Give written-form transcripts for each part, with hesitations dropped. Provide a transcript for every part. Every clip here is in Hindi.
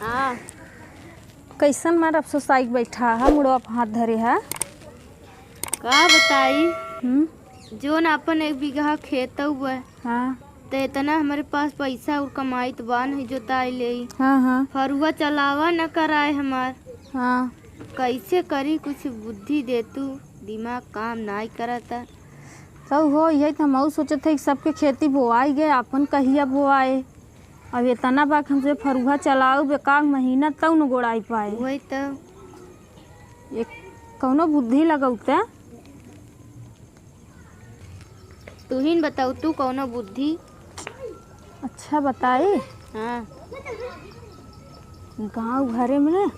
हाँ कैसन मार अफसोस आई बैठा है मुड़वा हाथ धरे है। का बताई जो न अपन 1 बीघा खेत हुआ हाँ तो इतना हमारे पास पैसा और कमाई तो बा नहीं जोताई ले हाँ हाँ फरुआ चलावा न कराए हमार। हाँ कैसे करी कुछ बुद्धि दे तू, दिमाग काम नहीं करता। सब हो यही तो हम सोचे थे कि सबके खेती बोआई गए अपन कहिया बोआए। अब इतना बाक हमसे फरुहा चलाओ बेकार महीना तब न गोड़ाई पाए। वही तो एक कौनो बुद्धि लगौते। तू ही बताऊ तू कौनो बुद्धि। अच्छा बताई। हाँ गांव घरे में ना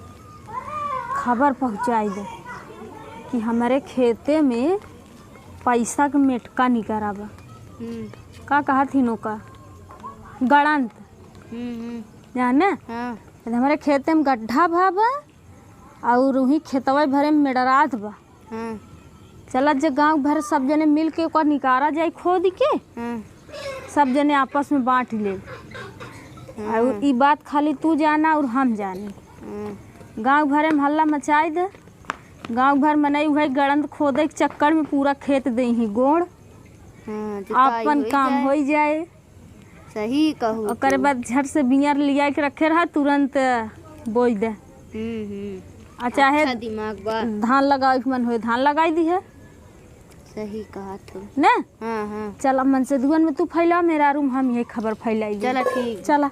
खबर पहुंचाई दे कि हमारे खेते में पैसा का मेटका निकराबा। का कहा थी नौका गणंत जाने। हाँ हमारे खेते में गड्ढा भाबा और वही खेतवा भरे में मेडरात बा। हाँ चला जे गांव भर सब जने मिल के ओकर निकारा जाए खोद के। हाँ सब जने आपस में बांट ले। और ई बात खाली तू जाना और हम जाने। गांव भरे में हल्ला मचाई दे। गांव भर में नहीं भाई गड़ंत खोदे के चक्कर में पूरा खेत दे ही गोड़। अपन काम हो जाए। सही कहू। ओकर बाद झट से बियर लिया के रखे रहा तुरंत बोई दे। चाहे अच्छा दिमाग बा। धान लगाए के मन हो धान लगाई दी है। सही कहा तू ना। हाँ हाँ चल मन से दुगन में तू फैला मेरा रूम हम यही खबर फैलाई। चला ठीक चला।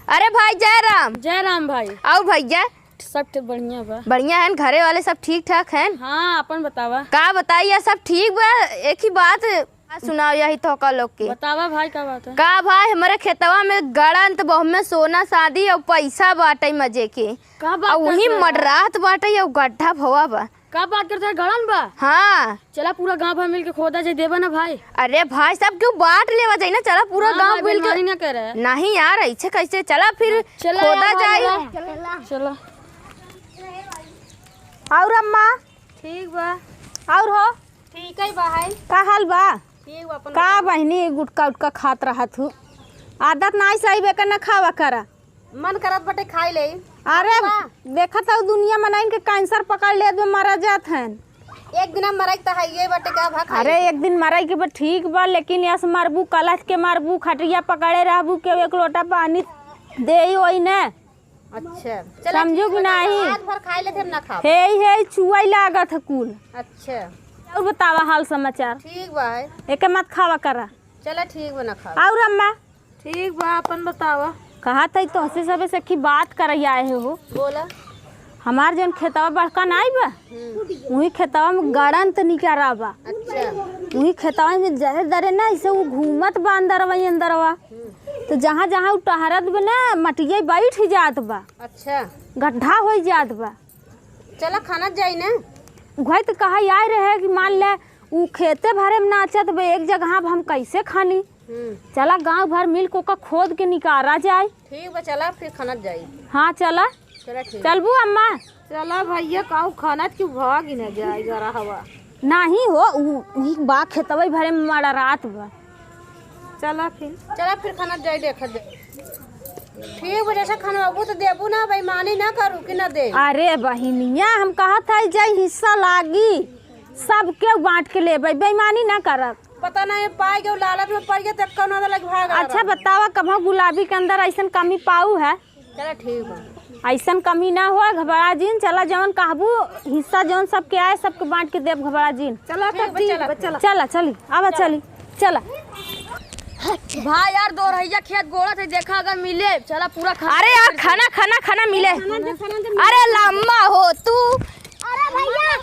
अरे भाई जय राम भाई। आओ भैया। सब बढ़िया बा। बढ़िया है घरे वाले सब ठीक ठाक हैं। हाँ अपन बतावा। का बताइए सब ठीक बा। एक ही बात सुनाओ यही तो का लोग के बतावा भाई का बात है। का भाई हमारे खेतवा में गड़ंत बहु में सोना शादी और पैसा बाटे मजे के का और वही मडरात बाटे और गड्ढा भवा बा। का बात करते है गड़न बा। हाँ चला पूरा गांव भर मिल के खोदा जाए देवा ना भाई। अरे भाई सब क्यों बांट लेवा जाए ना। चला पूरा गांव मिल के ना करे। नहीं यार ऐसे कैसे। चला फिर खोदा जाए। चलो और अम्मा ठीक बा। और हो ठीक है भाई। का हाल बा। ठीक बा अपन का बहनी गुटका उटका खात रहा तू। आदत नहीं सही बेकर न खावा करा। मन करत बटे खाई ले। अरे देखा था दुनिया में नहीं के कैंसर पकड़ ले तो मारा जात हैं। एक दिन मराई तो है ये बटे का भा। अरे एक दिन मराई के बाद ठीक बा लेकिन यस मारबू कलश के मारबू खटिया पकड़े रहबू के 1 लोटा पानी दे वही ने। अच्छा समझू कि नहीं। रात भर खाई ले थे ना खा। हे चुआई लागत है कुल। अच्छा और बतावा हाल समाचार। ठीक बा है। एक मत खावा करा। चला ठीक बा ना खा। और अम्मा ठीक बा अपन बतावा। कहा था तो हंसी सबे से की बात कर आए हो। बोला हमार जन खेतवा बड़का नहीं बा वही खेतवा में गड़ंत निकरा बा। अच्छा वही खेतवा में जहर दरे ना ऐसे वो घूमत बा अंदरवा अंदरवा। तो जहाँ जहाँ टहरत बा ना मटिया बैठ ही जात बा। अच्छा गड्ढा हो जात बा। चला खाना जाई ना। वही तो कहा आए रहे कि मान ले वो खेते भरे में नाचत बा एक जगह हम कैसे खानी। चला गांव भर मिल को का खोद के निकारा जाए। ठीक बा चला फिर खाना जाई। हाँ चला चला ठीक। चलबू अम्मा। चला भैया काऊ खाना क्यों भाग ही न जाए जरा हवा। नहीं हो वही बा खेतवा भरे में मारा रात बा। चला फिर खाना जाई देखा दे। ठीक बा जैसा खाना बाबू तो देबू ना बेईमानी ना करू कि ना दे। अरे बहिनिया हम कहा था जाई हिस्सा लागी सबके बांट के ले बेईमानी ना करब। पता नहीं पाई गए लालच में पड़ गया तब कौन लग भाग। अच्छा बतावा कभी गुलाबी के अंदर ऐसा कमी पाऊ है। चला ठीक बा। ऐसा कमी ना हो घबरा जीन। चला जवन कहबू हिस्सा जवन सबके आए सबके बांट के देव घबरा जीन। चला चला चली अब चली चला। भाई यार 2 रहिया खेत गोड़ा थे देखा अगर मिले चला पूरा खा। अरे यार खाना मिले। अरे लम्बा हो तू। अरे भैया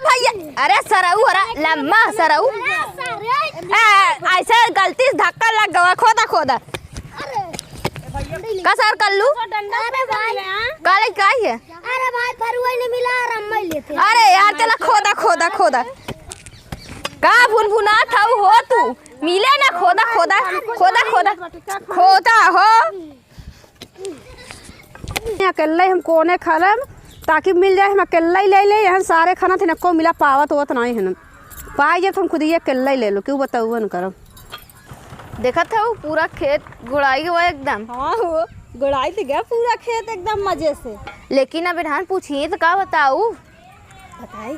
भैया अरे सरऊ लम्बा सरऊ ऐसे गलती से धक्का लग गया। खोदा का सर कर लू। अरे भाई काले का है। अरे भाई फरुआ ने मिला रम्मा लेते। अरे यार चला खोदा का भुनभुना था हो तू मिले ना। खोदा हो अकेले हम कोने खा लेम ताकि मिल जाए। हम अकेले ही ले यहाँ सारे खाना थे नको मिला पावत होत नहीं है। पाई जब तुम खुद ये अकेला ही ले लो, क्यों बताऊ न करम। देखा था वो पूरा खेत गुड़ाई हुआ एकदम। हाँ हो गुड़ाई तो गया पूरा खेत एकदम मजे से। लेकिन अब बिरहान पूछिए तो का बताऊ। बताई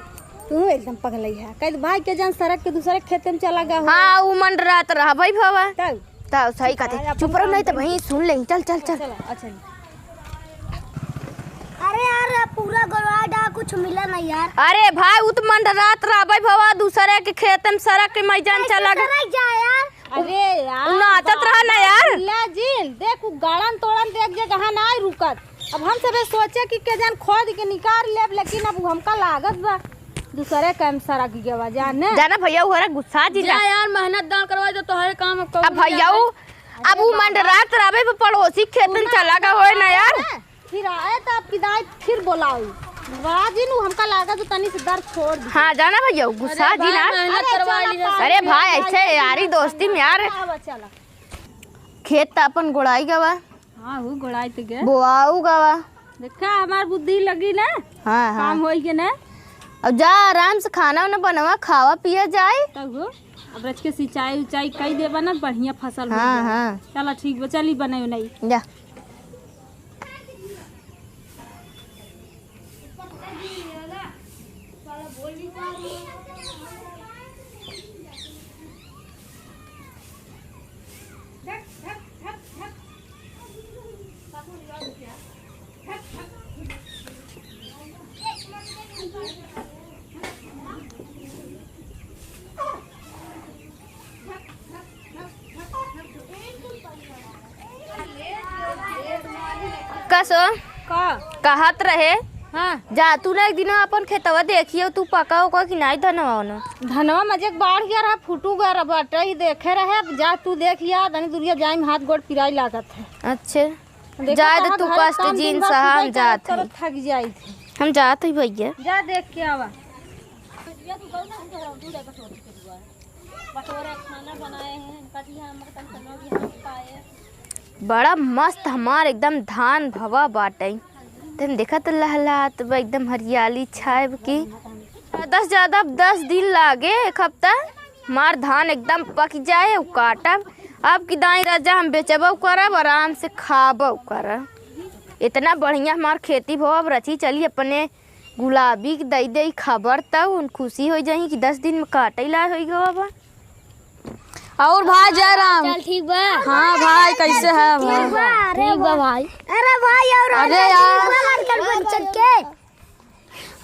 तू एकदम पगलई है। कह भाई के जन सड़क के दूसरे खेत में चला गया हो। हाँ वो मन रात रहा भाई भवा तब तो सही कहते। चुप रहो नहीं तो वहीं सुन ले। चल चल चल। अच्छा अरे यार पूरा गड़वा डा कुछ मिला नहीं यार। अरे भाई वो तो मन रात रहा भाई भवा दूसरे के खेत में सड़क के मैदान चला गया। सड़क जा यार। अरे यार नाचत रहा ना यार। ला जिन देख गाड़न तोड़न देख जगह ना रुकत। अब हम सब सोचे कि के जन खोद के निकाल लेब, लेकिन अब हमका लागत बा दूसरे काम सारा की गवा जाने जाना भैया वो गुस्सा जी जा यार मेहनत दान करवा दो तोहरे काम अब भैया वो अब वो मन रात रहे पड़ोसी खेत में चला गया हो ना यार। फिर आए तो आपकी दाई फिर बोलाओ बड़ा जी नु हमका लागत तो तनी से दर्द छोड़ दी। हाँ जाना भैया गुस्सा जी ना। अरे भाई ऐसे यारी दोस्ती में यार चला खेत तो अपन गुड़ाई गवा। हाँ वो गुड़ाई तो गए बोआऊ गवा। देखा हमार बुद्धि लगी ना। हाँ हाँ काम होई के ना। अब जा आराम से खाना वाना बनवा खावा पिया जाए। तब हो अब रच के सिंचाई उचाई कई देबा ना बढ़िया फसल हो हाँ जाए। हाँ चला ठीक बा चली बनाई नहीं जा। कसो का कहत रहे हाँ जा तू ना एक दिन अपन खेतवा देखियो तू पका होगा कि नहीं धनवा न। धनवा मजे बाढ़ गया रहा फूटू गया रहा बाटे ही देखे रहे जा तू देख या तनी दूरिया जाए में हाथ गोड़ पिराई लागत है। अच्छे देखो जाए कहाँ तू घरे कष्ट काम जीन दिन भर सहा हम सुबह जात करत हई। करत थक जाई थी। हम जात हई भैया। जा देख के आवा बड़ा मस्त हमार एकदम धान भवा बाटे। तुम देखत लहलात बा एकदम हरियाली छायब की 10 दिन लागे एक हफ्ता हमार धान एकदम पक जाए काटब। अब की दाई राजा हम बेचब करब आराम से खाब करब। इतना बढ़िया हमार खेती भो अब रची चली अपने गुलाबी के दई दई खबर तब उन खुशी हो जाई कि 10 दिन में काटे ला हो गवा। और भाई जयराम चल ठीक बा। हाँ भाई कैसे है भाई ठीक बा भाई। अरे भाई और अरे यार चल के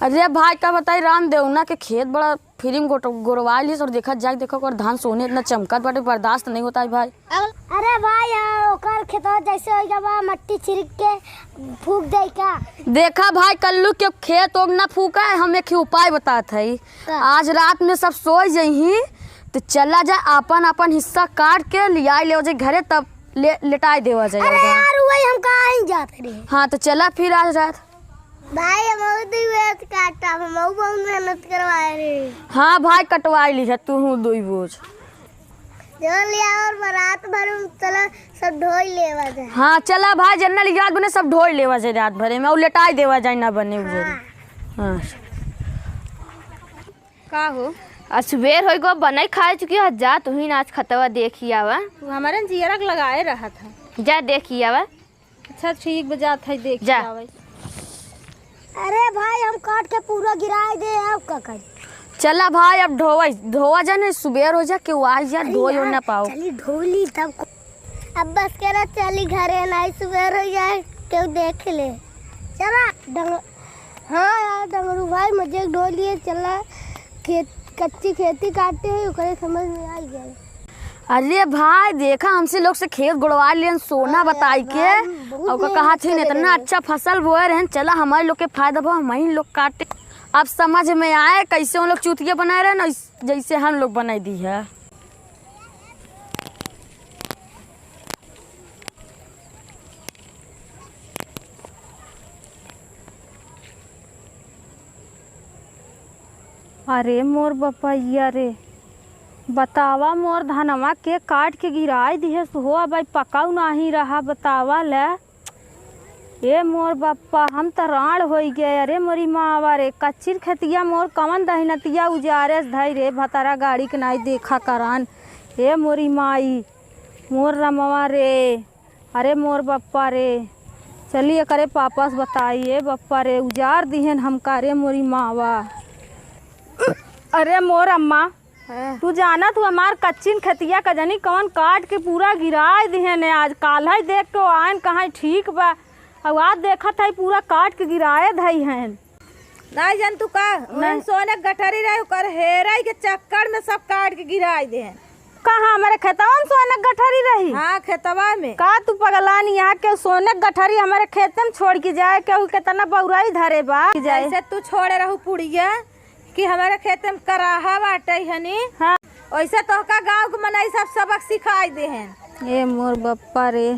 अरे भाई का बताई राम देवना के खेत बड़ा फिल्म गोरवा ली और देखा जाए देखो और धान सोने इतना चमकत बाटे बर्दाश्त नहीं होता है भाई। अरे भाई ओकर खेतवा जैसे हो जाबा मट्टी छिड़क के फूक दे का। देखा भाई कल्लू के खेत ओग ना फूका है हम एक उपाय बतात है। आज रात में सब सो जही तो चला जा अपन अपन हिस्सा काट के लिया ले जाए घरे तब लेटाई देवा जाए। अरे यार वही हम कहाँ ही जाते रहे। हाँ तो चला फिर आज रात भाई हम बहुत काटा हम बहुत मेहनत करवाए रे। हाँ भाई कटवाई ली है तू हूँ दुई बोझ जो लिया और बारात भर चला सब ढोई लेवा जाए। हाँ चला भाई जनरल याद बने सब ढोई लेवा जाए रात भरे में और लेटाई देवा जाए ना बने उजे। हाँ का हो असुबेर हो गो बनाई खाए चुकी हो जा तू ही नाच खतवा देखी आवा। तू हमारे जियरक लगाए रहा था। जा देखी आवा। अच्छा ठीक बजा था देख जा। अरे भाई हम काट के पूरा गिराए दे अब का कर। चला भाई अब धोवा जाने सुबेर हो जा के आज यार धोई हो ना पाओ। चली ढोली तब अब बस करा चली घरे नहीं सुबह हो जाए क्यों देख ले चला डंग। हाँ यार डंगरू भाई मजे ढोलिए चला खेत कच्ची खेती काटते हैं उकरे समझ में आ गया। अरे भाई देखा हमसे लोग से खेत गुड़वा लियन सोना बताई के और कहा थे इतना अच्छा फसल बोए रहे चला हमारे लोग के फायदा भो हम ही लोग काटे। अब समझ में आए कैसे हम लोग चूतिया बनाए रहे ना जैसे हम लोग बनाई दी है। अरे मोर बपैया रे बतावा मोर धनवा के काट के गिराई दिहे हो भाई पकाऊ नहीं रहा बतावा ले। ए मोर बप्पा हम तो राण हो गए। अरे मोरी माँ रे कच्चिर खेतिया मोर कवन दहिनतिया उजारे धई रे भतारा गाड़ी के नाई देखा करान। ए मोरी माई मोर रमवा रे। अरे मोर बप्पा रे चलिए करे पापा से बताइए बप्पा रे उजार दिहन हमका रे मोरी मावा। अरे मोर अम्मा तू जाना तू हमार कच्चिन खेतिया का जानी कौन काट के पूरा गिराए दिहन आज काल है देख के आयन कहाँ ठीक बा अब आज देखा था पूरा काट के गिराए धई हैं। नहीं जान तू का नहीं सोने गठरी रहे कर हेराई के चक्कर में सब काट के गिराए दे। कहाँ हमारे खेतवा में सोने गठरी रही? हाँ खेतवा में। का तू पगलानी यहाँ के सोने गठरी हमारे खेत में छोड़ के जाए केहू कितना बउराई धरे बा जाए जैसे तू छोड़े रहू पुड़िया कि हमारे खेत में कराहा बाटे हनी। हाँ वैसे तो का गाँव के मनाई सब सबक सिखाई दे हैं। ए मोर बप्पा रे।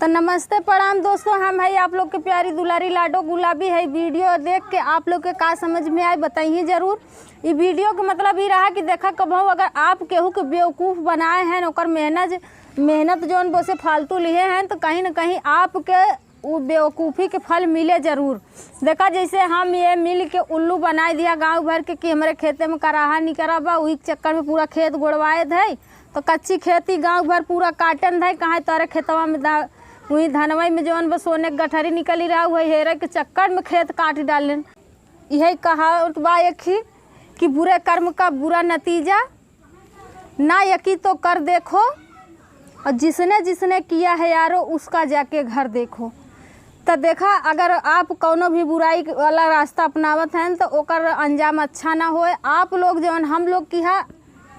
तो नमस्ते प्रणाम दोस्तों, हम है आप लोग के प्यारी दुलारी लाडो गुलाबी है। वीडियो देख के आप लोग के का समझ में आए बताइए ज़रूर। ये वीडियो का मतलब ये रहा कि देखा कबहू अगर आप केहू के बेवकूफ़ बनाए हैं और मेहनत जौन वो से फालतू लिए हैं तो कहीं ना कहीं आपके वो बेवकूफ़ी के फल मिले ज़रूर। देखा जैसे हम ये मिल के उल्लू बनाए दिया गांव भर के कि हमारे खेते में कराहा नहीं करा बा, वही चक्कर में पूरा खेत गोड़वाए थे। तो कच्ची खेती गांव भर पूरा काटन थे कहाँ तारे खेतवा में वही धनवई में जौन बस सोने के गठरी निकली रहा वही हेरे के चक्कर में खेत काट डालन। यही कहावत बा एक ही कि बुरे कर्म का बुरा नतीजा ना यकी तो कर देखो और जिसने जिसने किया है यारो उसका जाके घर देखो। तो देखा अगर आप कोनो भी बुराई वाला रास्ता अपनावत हैं तो ओकर अंजाम अच्छा ना होए। आप लोग जौन हम लोग किया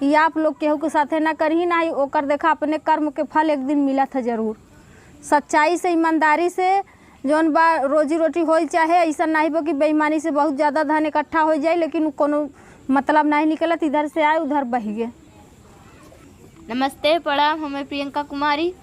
या आप लोग केहू के साथे ना करही ना ही ओकर देखा अपने कर्म के फल एक दिन मिला था ज़रूर। सच्चाई से ईमानदारी से जौन बा रोजी रोटी हो चाहे ऐसा नहीं हो कि बेईमानी से बहुत ज़्यादा धन इकट्ठा हो जाए लेकिन कोनो मतलब नहीं निकलत इधर से आए उधर बह गए। नमस्ते प्रणाम, हमें प्रियंका कुमारी।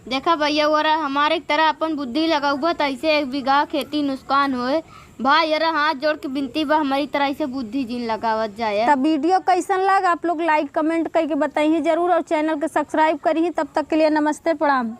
देखा भैया वरा हमारे तरह अपन बुद्धि लगाऊबा तो ऐसे 1 बीघा खेती नुकसान होए। भाई यार हाथ जोड़ के विनती बा हमारी तरह ऐसे बुद्धि जिन लगावत जाए। तब वीडियो कैसन लगा आप लोग लाइक कमेंट करके बताइए ज़रूर और चैनल के सब्सक्राइब करिए। तब तक के लिए नमस्ते प्रणाम।